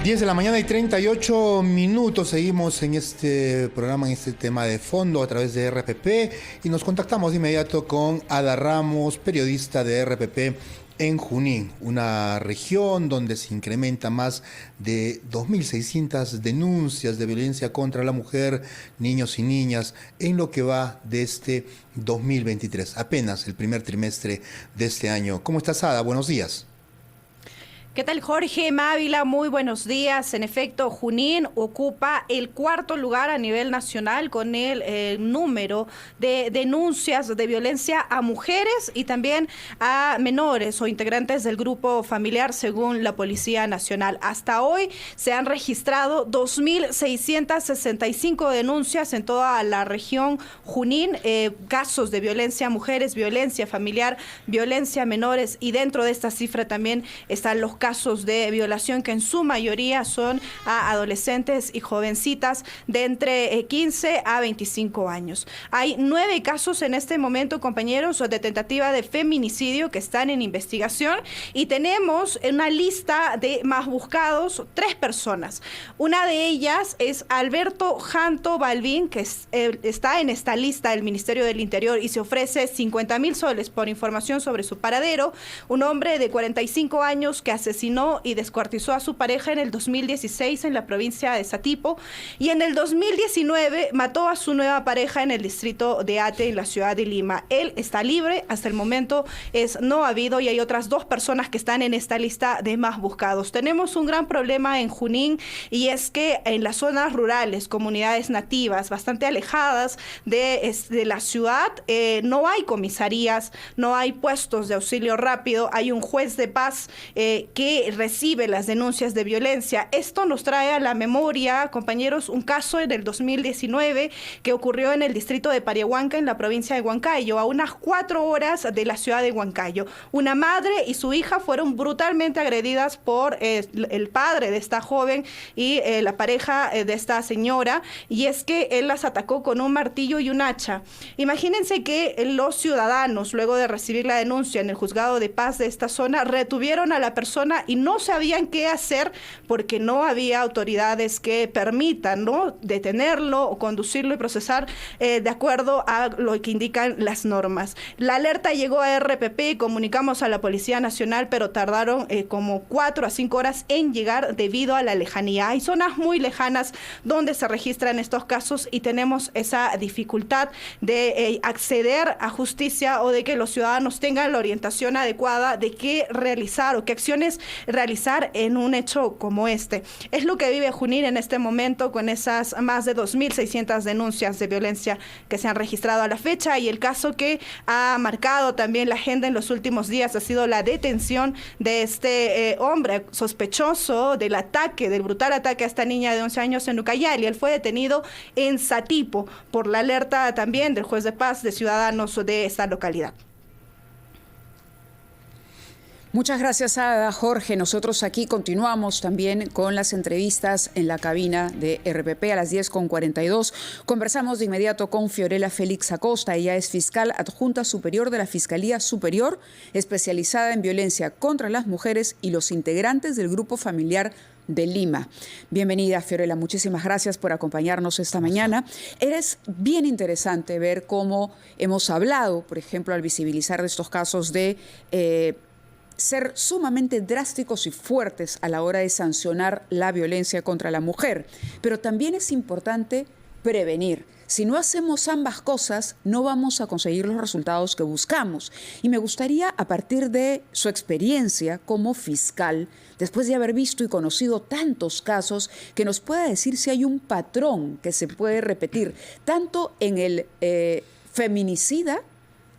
10 de la mañana y 38 minutos. Seguimos en este programa, en este tema de fondo a través de RPP y nos contactamos de inmediato con Ada Ramos, periodista de RPP en Junín, una región donde se incrementa más de 2.600 denuncias de violencia contra la mujer, niños y niñas en lo que va de este 2023, apenas el primer trimestre de este año. ¿Cómo estás, Ada? Buenos días. ¿Qué tal, Jorge Mávila? Muy buenos días. En efecto, Junín ocupa el cuarto lugar a nivel nacional con el número de denuncias de violencia a mujeres y también a menores o integrantes del grupo familiar, según la Policía Nacional. Hasta hoy se han registrado 2.665 denuncias en toda la región Junín, casos de violencia a mujeres, violencia familiar, violencia a menores, y dentro de esta cifra también están los casos de violación, que en su mayoría son a adolescentes y jovencitas de entre 15 a 25 años. Hay 9 casos en este momento, compañeros, de tentativa de feminicidio que están en investigación, y tenemos una lista de más buscados 3 personas. Una de ellas es Alberto Janto Balbín, que está en esta lista del Ministerio del Interior y se ofrece 50.000 soles por información sobre su paradero. Un hombre de 45 años que asesinó y descuartizó a su pareja en el 2016 en la provincia de Satipo, y en el 2019 mató a su nueva pareja en el distrito de Ate, en la ciudad de Lima. Él está libre, hasta el momento es no habido, y hay otras 2 personas que están en esta lista de más buscados. Tenemos un gran problema en Junín, y es que en las zonas rurales, comunidades nativas bastante alejadas de la ciudad, no hay comisarías, no hay puestos de auxilio rápido, hay un juez de paz que recibe las denuncias de violencia. Esto nos trae a la memoria, compañeros, un caso en el 2019 que ocurrió en el distrito de Pariahuanca, en la provincia de Huancayo, a unas 4 horas de la ciudad de Huancayo. Una madre y su hija fueron brutalmente agredidas por el padre de esta joven y la pareja de esta señora, y es que él las atacó con un martillo y un hacha. Imagínense que los ciudadanos, luego de recibir la denuncia en el juzgado de paz de esta zona, retuvieron a la persona y no sabían qué hacer porque no había autoridades que permitan, ¿no?, detenerlo o conducirlo y procesar de acuerdo a lo que indican las normas. La alerta llegó a RPP, comunicamos a la Policía Nacional, pero tardaron como 4 a 5 horas en llegar debido a la lejanía. Hay zonas muy lejanas donde se registran estos casos y tenemos esa dificultad de acceder a justicia o de que los ciudadanos tengan la orientación adecuada de qué realizar o qué acciones realizar en un hecho como este. Es lo que vive Junín en este momento, con esas más de 2.600 denuncias de violencia que se han registrado a la fecha, y el caso que ha marcado también la agenda en los últimos días ha sido la detención de este hombre sospechoso del ataque, del brutal ataque a esta niña de 11 años en Ucayali. Él fue detenido en Satipo por la alerta también del juez de paz de ciudadanos de esta localidad. Muchas gracias, Ada. Jorge, nosotros aquí continuamos también con las entrevistas en la cabina de RPP a las 10:42. Conversamos de inmediato con Fiorella Félix Acosta. Ella es fiscal adjunta superior de la Fiscalía Superior, especializada en violencia contra las mujeres y los integrantes del Grupo Familiar de Lima. Bienvenida, Fiorella. Muchísimas gracias por acompañarnos esta mañana. Es bien interesante ver cómo hemos hablado, por ejemplo, al visibilizar de estos casos de ser sumamente drásticos y fuertes a la hora de sancionar la violencia contra la mujer. Pero también es importante prevenir. Si no hacemos ambas cosas, no vamos a conseguir los resultados que buscamos. Y me gustaría, a partir de su experiencia como fiscal, después de haber visto y conocido tantos casos, que nos pueda decir si hay un patrón que se puede repetir, tanto en el feminicida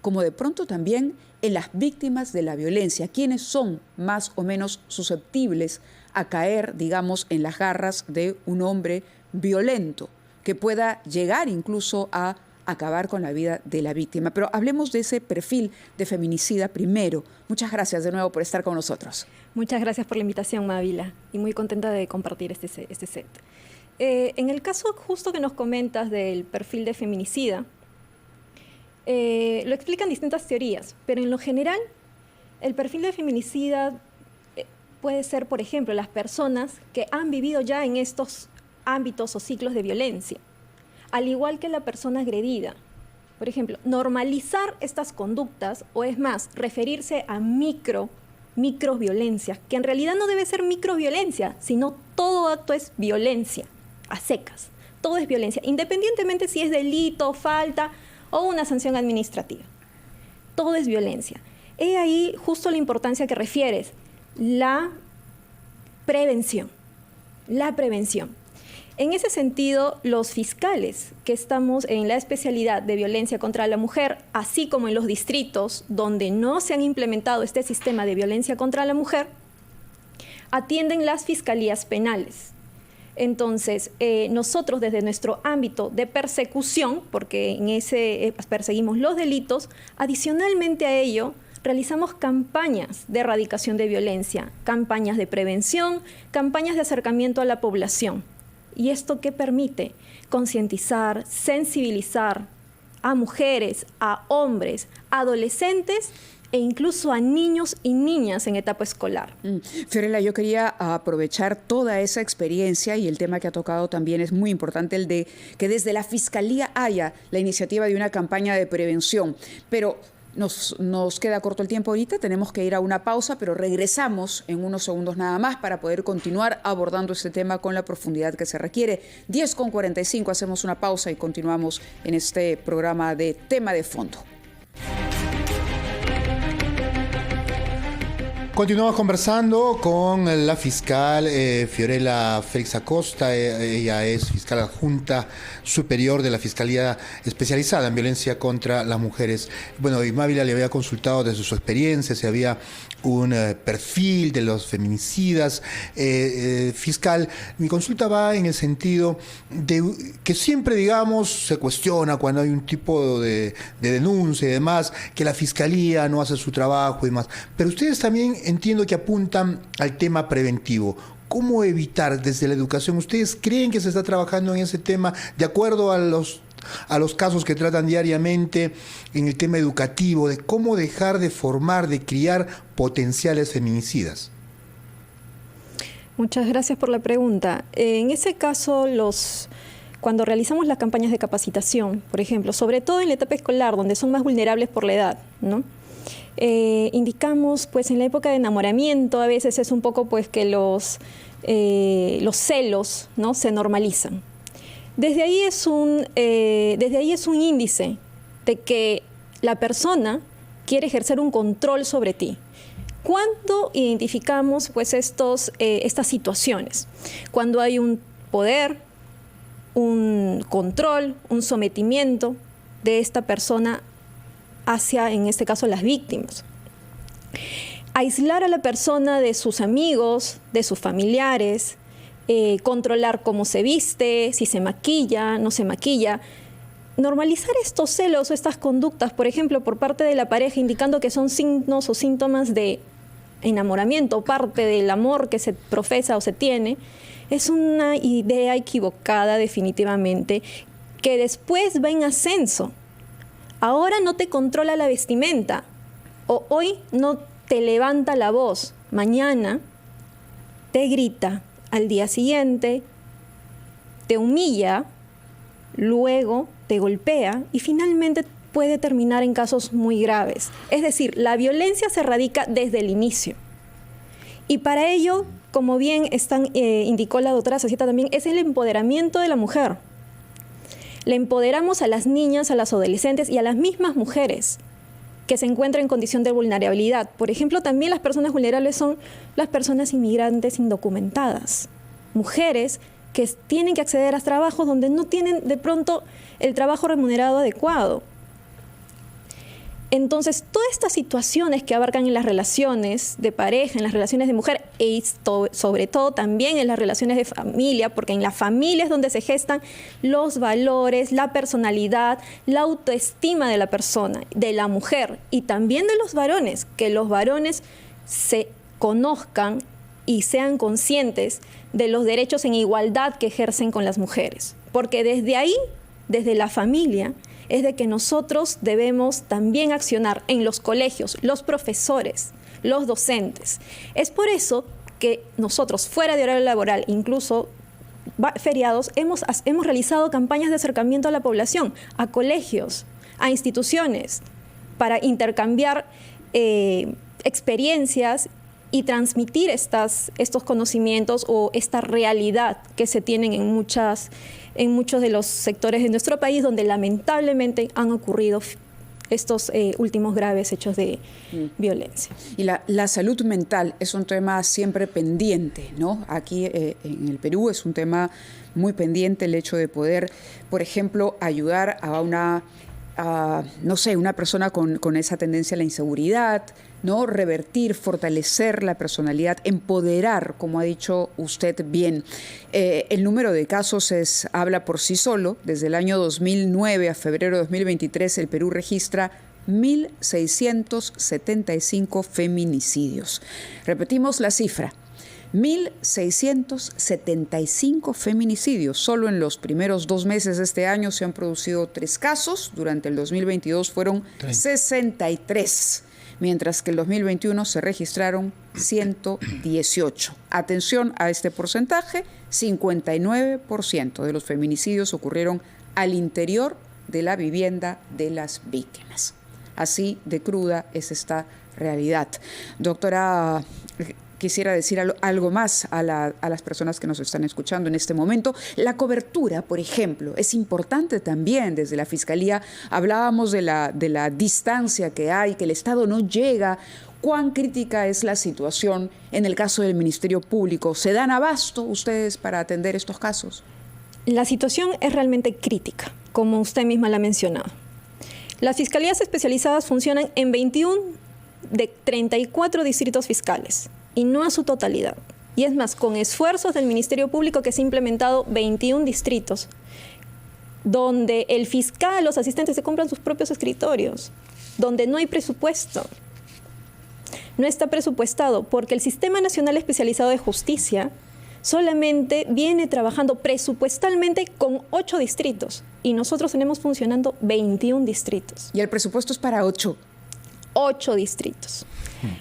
como de pronto también en las víctimas de la violencia, quienes son más o menos susceptibles a caer, digamos, en las garras de un hombre violento, que pueda llegar incluso a acabar con la vida de la víctima. Pero hablemos de ese perfil de feminicida primero. Muchas gracias de nuevo por estar con nosotros. Muchas gracias por la invitación, Mávila, y muy contenta de compartir este set. En el caso justo que nos comentas del perfil de feminicida, lo explican distintas teorías, pero en lo general el perfil de feminicida puede ser, por ejemplo, las personas que han vivido ya en estos ámbitos o ciclos de violencia, al igual que la persona agredida. Por ejemplo, normalizar estas conductas, o es más, referirse a microviolencias, que en realidad no debe ser microviolencia, sino todo acto es violencia, a secas. Todo es violencia, independientemente si es delito, falta o una sanción administrativa. Todo es violencia. He ahí justo la importancia que refieres, la prevención. La prevención. En ese sentido, los fiscales que estamos en la especialidad de violencia contra la mujer, así como en los distritos donde no se han implementado este sistema de violencia contra la mujer, atienden las fiscalías penales. Entonces, nosotros desde nuestro ámbito de persecución, porque en ese perseguimos los delitos, adicionalmente a ello, realizamos campañas de erradicación de violencia, campañas de prevención, campañas de acercamiento a la población. ¿Y esto qué permite? Concientizar, sensibilizar a mujeres, a hombres, a adolescentes e incluso a niños y niñas en etapa escolar. Fiorella, yo quería aprovechar toda esa experiencia, y el tema que ha tocado también es muy importante, el de que desde la Fiscalía haya la iniciativa de una campaña de prevención, pero nos queda corto el tiempo ahorita, tenemos que ir a una pausa, pero regresamos en unos segundos nada más para poder continuar abordando este tema con la profundidad que se requiere. 10:45, hacemos una pausa y continuamos en este programa de Tema de Fondo. Continuamos conversando con la fiscal Fiorella Félix Acosta. Ella es fiscal adjunta superior de la Fiscalía Especializada en Violencia contra las Mujeres. Bueno, y Mávila le había consultado desde su experiencia si había un perfil de los feminicidas. Fiscal, mi consulta va en el sentido de que siempre, digamos, se cuestiona cuando hay un tipo de denuncia y demás, que la Fiscalía no hace su trabajo y demás. Pero ustedes también entiendo que apuntan al tema preventivo. ¿Cómo evitar desde la educación? ¿Ustedes creen que se está trabajando en ese tema de acuerdo a los casos que tratan diariamente en el tema educativo, de cómo dejar de formar, de criar potenciales feminicidas? Muchas gracias por la pregunta. En ese caso, cuando realizamos las campañas de capacitación, por ejemplo, sobre todo en la etapa escolar, donde son más vulnerables por la edad, ¿no? Indicamos, pues en la época de enamoramiento, a veces es un poco pues que los celos, ¿no?, se normalizan. Desde ahí es un índice de que la persona quiere ejercer un control sobre ti. ¿Cuándo identificamos pues estas situaciones? Cuando hay un poder, un control, un sometimiento de esta persona hacia, en este caso, las víctimas. Aislar a la persona de sus amigos, de sus familiares, controlar cómo se viste, si se maquilla, no se maquilla. Normalizar estos celos o estas conductas, por ejemplo, por parte de la pareja, indicando que son signos o síntomas de enamoramiento, parte del amor que se profesa o se tiene, es una idea equivocada definitivamente, que después va en ascenso. Ahora no te controla la vestimenta, o hoy no te levanta la voz, mañana te grita, al día siguiente te humilla, luego te golpea y finalmente puede terminar en casos muy graves. Es decir, la violencia se radica desde el inicio. Y para ello, como bien indicó la doctora Zacieta también, es el empoderamiento de la mujer. Le empoderamos a las niñas, a las adolescentes y a las mismas mujeres que se encuentran en condición de vulnerabilidad. Por ejemplo, también las personas vulnerables son las personas inmigrantes indocumentadas, mujeres que tienen que acceder a trabajos donde no tienen de pronto el trabajo remunerado adecuado. Entonces, todas estas situaciones que abarcan en las relaciones de pareja, en las relaciones de mujer y sobre todo también en las relaciones de familia, porque en la familia es donde se gestan los valores, la personalidad, la autoestima de la persona, de la mujer y también de los varones, que los varones se conozcan y sean conscientes de los derechos en igualdad que ejercen con las mujeres. Porque desde ahí, desde la familia, es de que nosotros debemos también accionar en los colegios, los profesores, los docentes. Es por eso que nosotros, fuera de horario laboral, incluso feriados, hemos realizado campañas de acercamiento a la población, a colegios, a instituciones, para intercambiar experiencias y transmitir estos conocimientos o esta realidad que se tienen en muchos de los sectores de nuestro país donde lamentablemente han ocurrido estos últimos graves hechos de violencia. Y la salud mental es un tema siempre pendiente, ¿no? Aquí en el Perú es un tema muy pendiente el hecho de poder, por ejemplo, ayudar a una persona con esa tendencia a la inseguridad, ¿no? Revertir, fortalecer la personalidad, empoderar, como ha dicho usted bien. El número de casos habla por sí solo. Desde el año 2009 a febrero de 2023, el Perú registra 1.675 feminicidios. Repetimos la cifra. 1.675 feminicidios. Solo en los primeros 2 meses de este año se han producido 3 casos. Durante el 2022 fueron 63, mientras que el 2021 se registraron 118. Atención a este porcentaje, 59% de los feminicidios ocurrieron al interior de la vivienda de las víctimas. Así de cruda es esta realidad. Doctora, quisiera decir algo más a las personas que nos están escuchando en este momento. La cobertura, por ejemplo, es importante también. Desde la Fiscalía hablábamos de la distancia que hay, que el Estado no llega. ¿Cuán crítica es la situación en el caso del Ministerio Público? ¿Se dan abasto ustedes para atender estos casos? La situación es realmente crítica, como usted misma la ha mencionado. Las fiscalías especializadas funcionan en 21 de 34 distritos fiscales, y no a su totalidad. Y es más, con esfuerzos del Ministerio Público que se ha implementado 21 distritos, donde el fiscal, los asistentes se compran sus propios escritorios, donde no hay presupuesto. No está presupuestado porque el Sistema Nacional Especializado de Justicia solamente viene trabajando presupuestalmente con 8 distritos y nosotros tenemos funcionando 21 distritos. ¿Y el presupuesto es para 8 distritos?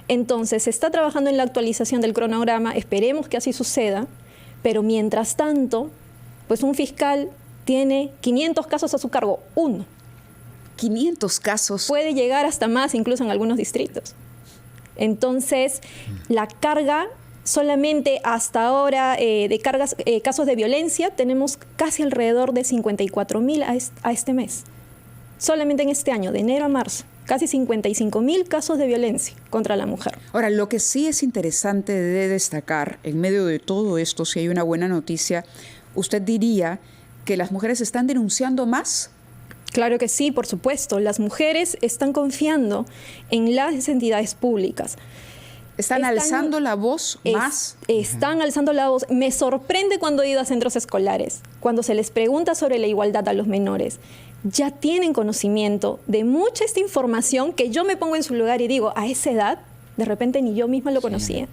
Entonces, se está trabajando en la actualización del cronograma, esperemos que así suceda, pero mientras tanto, pues un fiscal tiene 500 casos a su cargo, 1. 500 casos. Puede llegar hasta más, incluso en algunos distritos. Entonces, la carga, solamente hasta ahora, casos de violencia, tenemos casi alrededor de 54,000 a este mes. Solamente en este año, de enero a marzo. Casi 55,000 casos de violencia contra la mujer. Ahora, lo que sí es interesante de destacar, en medio de todo esto, si hay una buena noticia, ¿usted diría que las mujeres están denunciando más? Claro que sí, por supuesto. Las mujeres están confiando en las entidades públicas. ¿Están alzando la voz más? Están alzando la voz. Me sorprende cuando he ido a centros escolares, cuando se les pregunta sobre la igualdad a los menores. Ya tienen conocimiento de mucha esta información que yo me pongo en su lugar y digo, a esa edad, de repente ni yo misma lo conocía.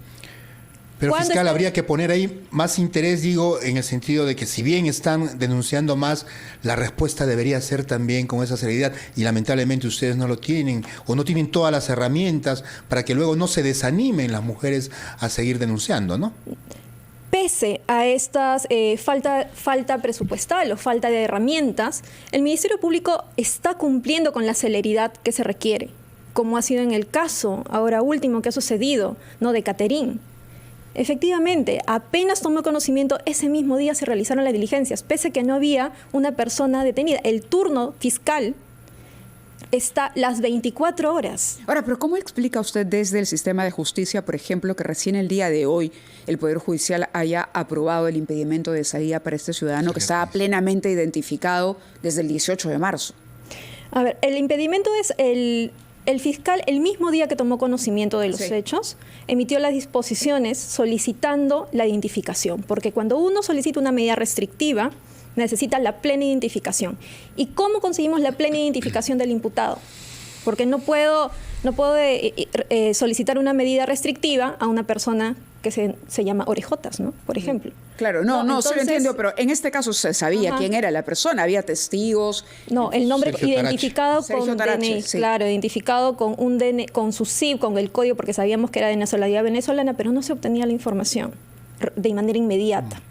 Pero fiscal, habría que poner ahí más interés, digo, en el sentido de que si bien están denunciando más, la respuesta debería ser también con esa seriedad y lamentablemente ustedes no lo tienen o no tienen todas las herramientas para que luego no se desanimen las mujeres a seguir denunciando, ¿no? Pese a estas falta presupuestal o falta de herramientas, el Ministerio Público está cumpliendo con la celeridad que se requiere, como ha sido en el caso ahora último que ha sucedido, ¿no?, de Caterín. Efectivamente, apenas tomó conocimiento, ese mismo día se realizaron las diligencias, pese a que no había una persona detenida. El turno fiscal está las 24 horas. Ahora, pero ¿cómo explica usted desde el sistema de justicia, por ejemplo, que recién el día de hoy el Poder Judicial haya aprobado el impedimento de salida para este ciudadano que estaba plenamente identificado desde el 18 de marzo? A ver, el impedimento es el fiscal, el mismo día que tomó conocimiento de los hechos, emitió las disposiciones solicitando la identificación, porque cuando uno solicita una medida restrictiva, necesita la plena identificación. ¿Y cómo conseguimos la plena identificación del imputado? Porque no puedo solicitar una medida restrictiva a una persona que se llama orejotas, ¿no? Por ejemplo. Claro, no, entonces, sí lo entiendo, pero en este caso se sabía quién era la persona, había testigos. No, el nombre Sergio identificado Sergio con Tarache, DNI, sí. claro, identificado con un DNI, con su CIV, con el código, porque sabíamos que era de nacionalidad venezolana, pero no se obtenía la información de manera inmediata.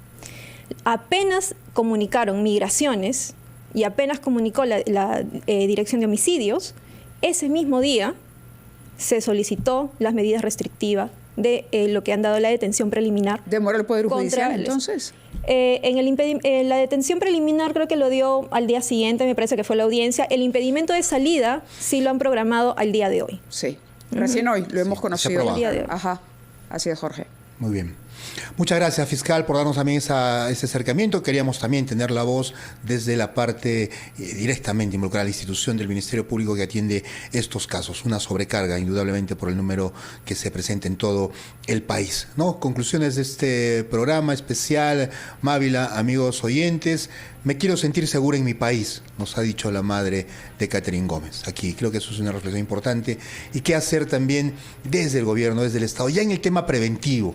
Apenas comunicaron migraciones y apenas comunicó la Dirección de Homicidios, ese mismo día se solicitó las medidas restrictivas de lo que han dado la detención preliminar. ¿Demoró el Poder contra Judicial él. entonces? La detención preliminar creo que lo dio al día siguiente, me parece que fue la audiencia. El impedimento de salida sí lo han programado al día de hoy. Sí, recién hoy lo hemos conocido. aprobado. El día de hoy. Ajá, así es, Jorge. Muy bien. Muchas gracias, fiscal, por darnos también ese acercamiento. Queríamos también tener la voz desde la parte directamente involucrada a la institución del Ministerio Público que atiende estos casos. Una sobrecarga, indudablemente, por el número que se presenta en todo el país, ¿no? Conclusiones de este programa especial. Mávila, amigos oyentes, me quiero sentir segura en mi país, nos ha dicho la madre de Catherine Gómez. Aquí creo que eso es una reflexión importante. Y qué hacer también desde el gobierno, desde el Estado, ya en el tema preventivo.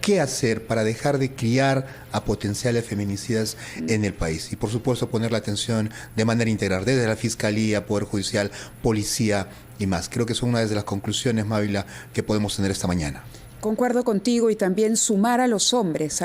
¿Qué hacer para dejar de criar a potenciales feminicidas en el país? Y por supuesto poner la atención de manera integral desde la Fiscalía, Poder Judicial, Policía y más. Creo que son una de las conclusiones, Mávila, que podemos tener esta mañana. Concuerdo contigo y también sumar a los hombres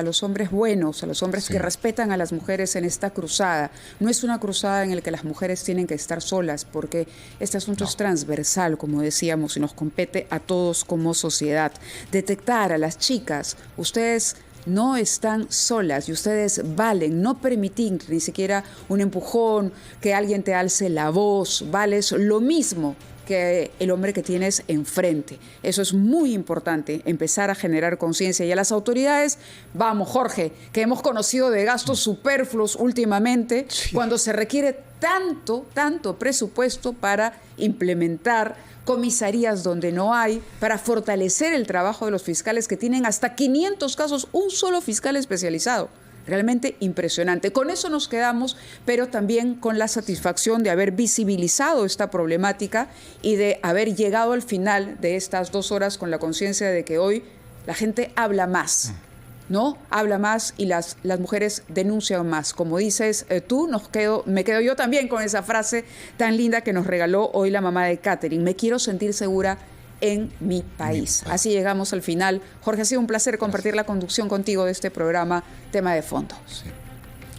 buenos, a los hombres que respetan a las mujeres en esta cruzada. No es una cruzada en la que las mujeres tienen que estar solas, porque este asunto es transversal, como decíamos, y nos compete a todos como sociedad. Detectar a las chicas, ustedes no están solas y ustedes valen, no permitir ni siquiera un empujón, que alguien te alce la voz, vales lo mismo que el hombre que tienes enfrente. Eso es muy importante, empezar a generar conciencia. Y a las autoridades, vamos, Jorge, que hemos conocido de gastos superfluos últimamente, cuando se requiere tanto presupuesto para implementar comisarías donde no hay, para fortalecer el trabajo de los fiscales que tienen hasta 500 casos, un solo fiscal especializado. Realmente impresionante. Con eso nos quedamos, pero también con la satisfacción de haber visibilizado esta problemática y de haber llegado al final de estas 2 horas con la conciencia de que hoy la gente habla más, ¿no? Habla más y las mujeres denuncian más. Como dices tú, me quedo yo también con esa frase tan linda que nos regaló hoy la mamá de Catherine. Me quiero sentir segura en mi país. Así llegamos al final. Jorge, ha sido un placer compartir la conducción contigo de este programa Tema de Fondo. Sí.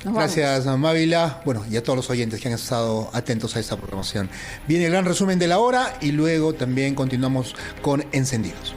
Gracias, Mávila. Bueno, y a todos los oyentes que han estado atentos a esta programación. Viene el gran resumen de la hora y luego también continuamos con Encendidos.